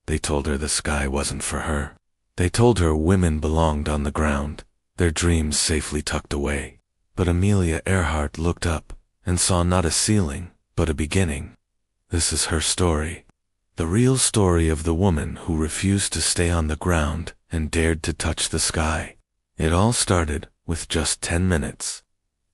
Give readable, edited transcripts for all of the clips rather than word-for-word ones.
They told her the sky wasn't for her. They told her women belonged on the ground, their dreams safely tucked away. But Amelia Earhart looked up and saw not a ceiling, but a beginning. This is her story. The real story of the woman who refused to stay on the ground and dared to touch the sky. It all started with just 10 minutes.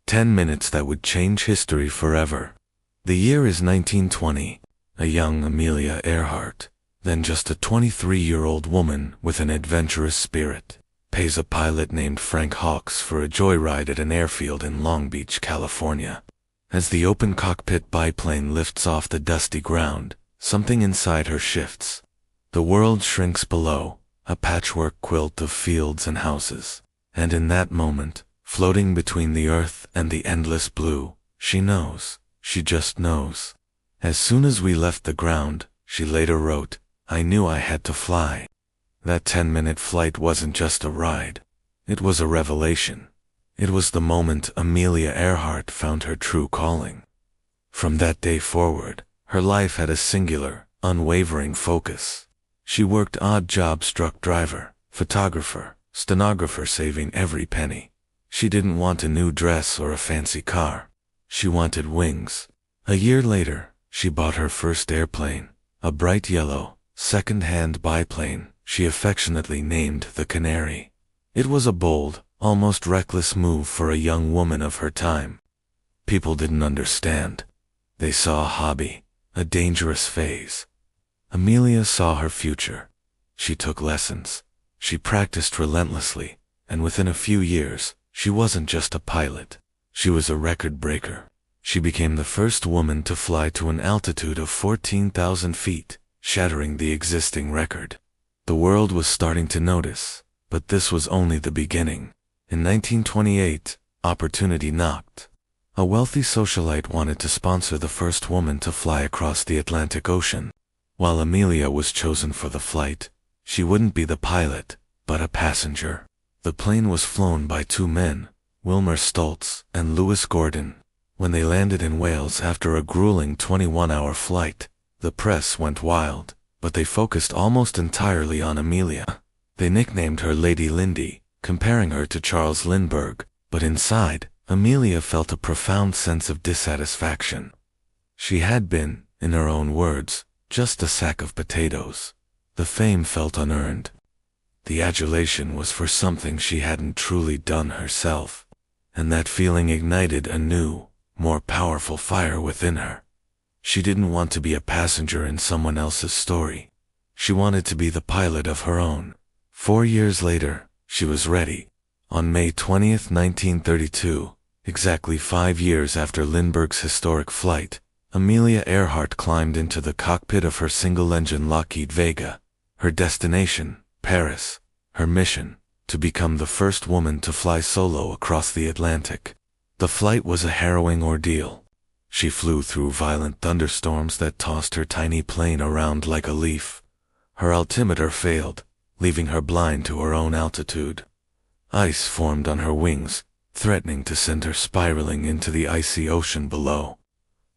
10 minutes that would change history forever. The year is 1920. A young Amelia Earhart, then just a 23-year-old woman with an adventurous spirit, pays a pilot named Frank Hawks for a joyride at an airfield in Long Beach, California. As the open cockpit biplane lifts off the dusty ground, something inside her shifts. The world shrinks below, a patchwork quilt of fields and houses. And in that moment, floating between the earth and the endless blue, she knows. She just knows. As soon as we left the ground, she later wrote, I knew I had to fly. That 10-minute flight wasn't just a ride. It was a revelation. It was the moment Amelia Earhart found her true calling. From that day forward, her life had a singular, unwavering focus. She worked odd jobs: truck driver, photographer, stenographer, saving every penny. She didn't want a new dress or a fancy car. She wanted wings. A year later, she bought her first airplane, a bright yellow, second-hand biplane she affectionately named the Canary. It was a bold, almost reckless move for a young woman of her time. People didn't understand. They saw a hobby, a dangerous phase. Amelia saw her future. She took lessons. She practiced relentlessly, and within a few years, she wasn't just a pilot. She was a record breaker. She became the first woman to fly to an altitude of 14,000 feet, shattering the existing record. The world was starting to notice, but this was only the beginning. In 1928, opportunity knocked. A wealthy socialite wanted to sponsor the first woman to fly across the Atlantic Ocean. While Amelia was chosen for the flight, she wouldn't be the pilot, but a passenger. The plane was flown by two men, Wilmer Stoltz and Lewis Gordon. When they landed in Wales after a grueling 21-hour flight, the press went wild, but they focused almost entirely on Amelia. They nicknamed her Lady Lindy, comparing her to Charles Lindbergh, but inside, Amelia felt a profound sense of dissatisfaction. She had been, in her own words, just a sack of potatoes. The fame felt unearned. The adulation was for something she hadn't truly done herself, and that feeling ignited a new, more powerful fire within her. She didn't want to be a passenger in someone else's story. She wanted to be the pilot of her own. 4 years later, she was ready. On May 20th, 1932, exactly 5 years after Lindbergh's historic flight, Amelia Earhart climbed into the cockpit of her single-engine Lockheed Vega. Her destination, Paris. Her mission, to become the first woman to fly solo across the Atlantic. The flight was a harrowing ordeal. She flew through violent thunderstorms that tossed her tiny plane around like a leaf. Her altimeter failed, leaving her blind to her own altitude. Ice formed on her wings, threatening to send her spiraling into the icy ocean below.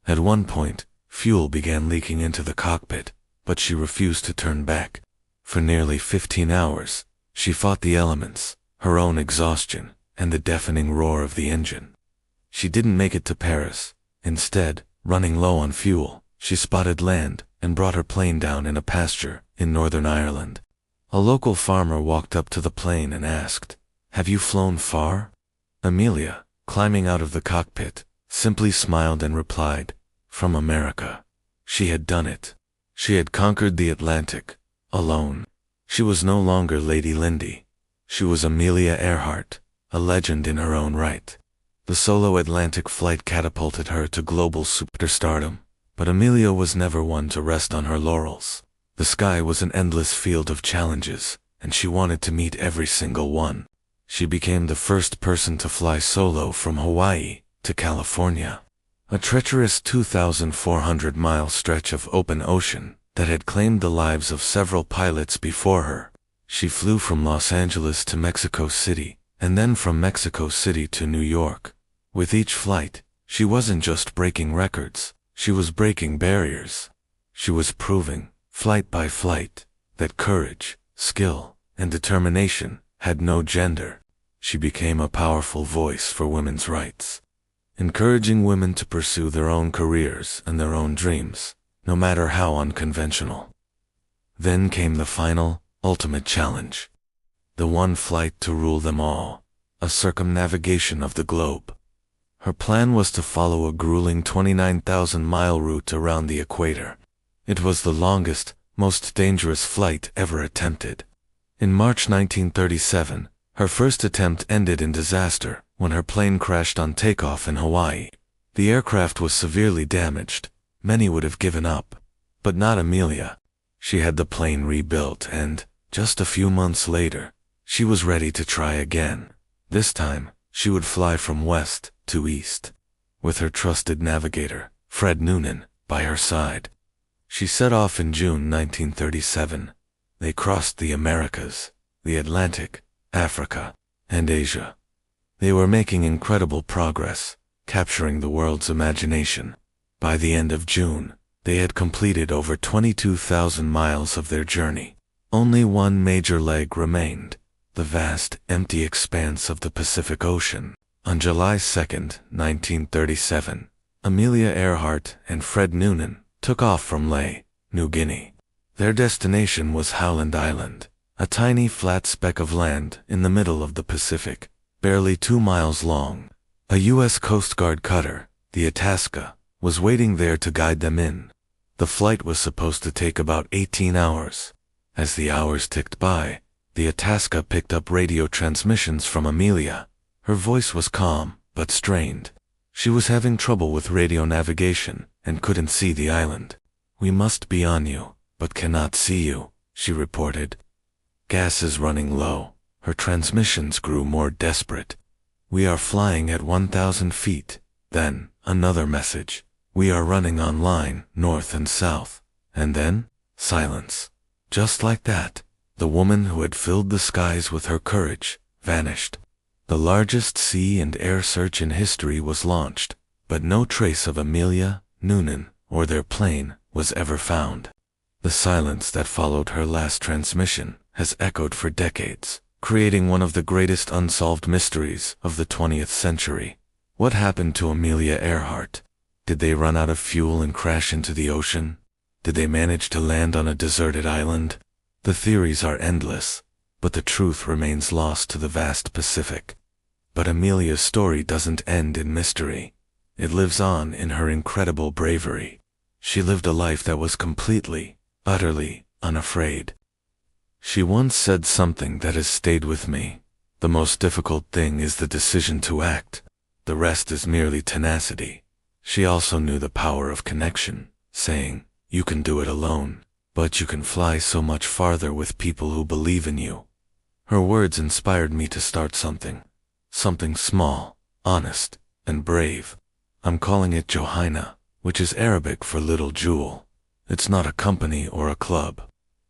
At one point, fuel began leaking into the cockpit, but she refused to turn back. For nearly 15 hours, she fought the elements, her own exhaustion, and the deafening roar of the engine. She didn't make it to Paris. Instead, running low on fuel, she spotted land and brought her plane down in a pasture in Northern Ireland. A local farmer walked up to the plane and asked, "Have you flown far?" Amelia, climbing out of the cockpit, simply smiled and replied, "From America." She had done it. She had conquered the Atlantic, alone. She was no longer Lady Lindy. She was Amelia Earhart, a legend in her own right. The solo Atlantic flight catapulted her to global superstardom, but Amelia was never one to rest on her laurels. The sky was an endless field of challenges, and she wanted to meet every single one. She became the first person to fly solo from Hawaii to California, a treacherous 2,400-mile stretch of open ocean that had claimed the lives of several pilots before her. She flew from Los Angeles to Mexico City, and then from Mexico City to New York. With each flight, she wasn't just breaking records, she was breaking barriers. She was proving, flight by flight, that courage, skill, and determination had no gender. She became a powerful voice for women's rights, encouraging women to pursue their own careers and their own dreams, no matter how unconventional. Then came the final, ultimate challenge. The one flight to rule them all, a circumnavigation of the globe. Her plan was to follow a grueling 29,000-mile route around the equator. It was the longest, most dangerous flight ever attempted. In March 1937, her first attempt ended in disaster when her plane crashed on takeoff in Hawaii. The aircraft was severely damaged. Many would have given up, but not Amelia. She had the plane rebuilt and, just a few months later, she was ready to try again. This time, she would fly from west to east, with her trusted navigator, Fred Noonan, by her side. She set off in June 1937. They crossed the Americas, the Atlantic, Africa, and Asia. They were making incredible progress, capturing the world's imagination. By the end of June, they had completed over 22,000 miles of their journey. Only one major leg remained, the vast, empty expanse of the Pacific Ocean. On July 2, 1937, Amelia Earhart and Fred Noonan took off from Lae, New Guinea. Their destination was Howland Island, a tiny flat speck of land in the middle of the Pacific, barely 2 miles long. A U.S. Coast Guard cutter, the Itasca, was waiting there to guide them in. The flight was supposed to take about 18 hours. As the hours ticked by, the Itasca picked up radio transmissions from Amelia. Her voice was calm, but strained. She was having trouble with radio navigation and couldn't see the island. "We must be on you, but cannot see you," she reported. Gas is running low. Her transmissions grew more desperate. "We are flying at 1,000 feet. Then, another message. "We are running on line, north and south." And then, silence. Just like that, the woman who had filled the skies with her courage vanished. The largest sea and air search in history was launched, but no trace of Amelia, Noonan, or their plane was ever found. The silence that followed her last transmission has echoed for decades, creating one of the greatest unsolved mysteries of the 20th century. What happened to Amelia Earhart? Did they run out of fuel and crash into the ocean? Did they manage to land on a deserted island? The theories are endless, but the truth remains lost to the vast Pacific. But Amelia's story doesn't end in mystery. It lives on in her incredible bravery. She lived a life that was completely, utterly unafraid. She once said something that has stayed with me. "The most difficult thing is the decision to act. The rest is merely tenacity." She also knew the power of connection, saying, "You can do it alone, but you can fly so much farther with people who believe in you." Her words inspired me to start something small, honest, and brave. I'm calling it Johayna, which is Arabic for little jewel. It's not a company or a club.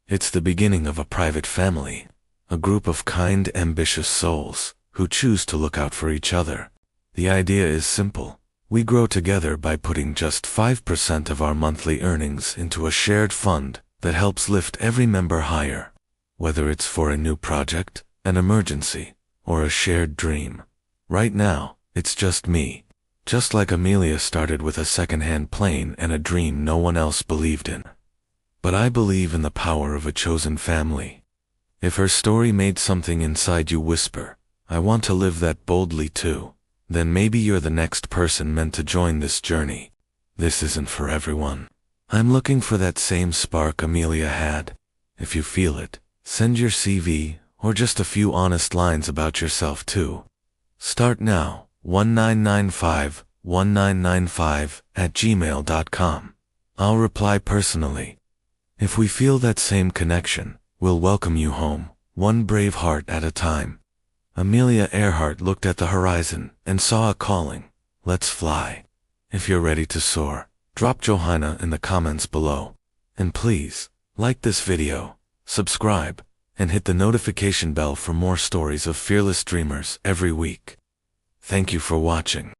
It's the beginning of a private family, a group of kind, ambitious souls who choose to look out for each other. The idea is simple. We grow together by putting just 5% of our monthly earnings into a shared fund that helps lift every member higher, whether it's for a new project, an emergency, or a shared dream. Right now, it's just me. Just like Amelia started with a second-hand plane and a dream no one else believed in. But I believe in the power of a chosen family. If her story made something inside you whisper, "I want to live that boldly too," then maybe you're the next person meant to join this journey. This isn't for everyone. I'm looking for that same spark Amelia had. If you feel it, send your CV or just a few honest lines about yourself too. Start now, 1995 @gmail.com. I'll reply personally. If we feel that same connection, we'll welcome you home, one brave heart at a time. Amelia Earhart looked at the horizon and saw a calling. Let's fly. If you're ready to soar, drop Johayna in the comments below. And please, like this video, subscribe, and hit the notification bell for more stories of fearless dreamers every week. Thank you for watching.